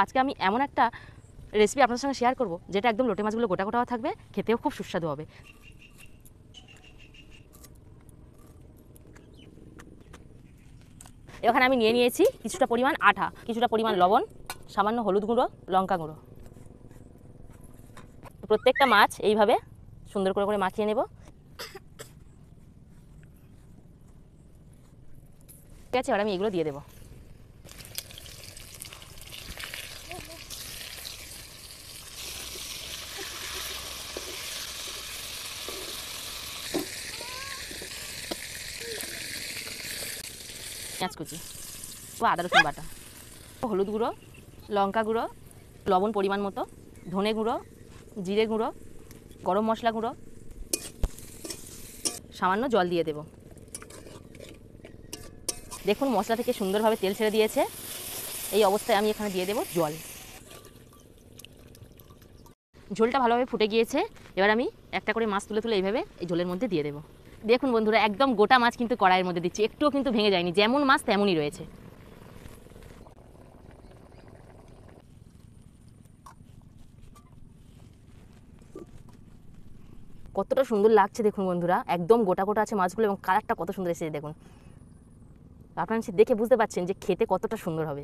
আজকে আমি এমন একটা রেসিপি আপনাদের সঙ্গে শেয়ার করব যেটা একদম লোটে মাছগুলো গোটা গোটাও থাকবে, খেতেও খুব সুস্বাদু হবে। এখানে আমি নিয়ে নিয়েছি কিছুটা পরিমাণ আটা, কিছুটা পরিমাণ লবণ, সামান্য হলুদ গুঁড়ো, লঙ্কা গুঁড়ো। প্রত্যেকটা মাছ এইভাবে সুন্দর করে করে মাখিয়ে নেব। ঠিক আছে, এবার আমি এগুলো দিয়ে দেবো। পেঁয়াজ কুচি ও আদা রসুন বাটা, হলুদ গুঁড়ো, লঙ্কা গুঁড়ো, লবণ পরিমাণ মতো, ধনে গুঁড়ো, জিরে গুঁড়ো, গরম মশলা গুঁড়ো, সামান্য জল দিয়ে দেব। দেখুন মশলা থেকে সুন্দরভাবে তেল ছেড়ে দিয়েছে। এই অবস্থায় আমি এখানে দিয়ে দেব জল। ঝোলটা ভালোভাবে ফুটে গিয়েছে। এবার আমি একটা করে মাছ তুলে তুলে এইভাবে এই ঝোলের মধ্যে দিয়ে দেব। দেখুন বন্ধুরা, একদম গোটা মাছ কিন্তু কড়াইয়ের মধ্যে দিচ্ছি, একটুও কিন্তু ভেঙে যায়নি, যেমন মাছ তেমনই রয়েছে। কতটা সুন্দর লাগছে দেখুন বন্ধুরা, একদম গোটা গোটা আছে মাছগুলো এবং কালারটা কত সুন্দর এসেছে দেখুন। আপনারা দেখে বুঝতে পারছেন যে খেতে কতটা সুন্দর হবে।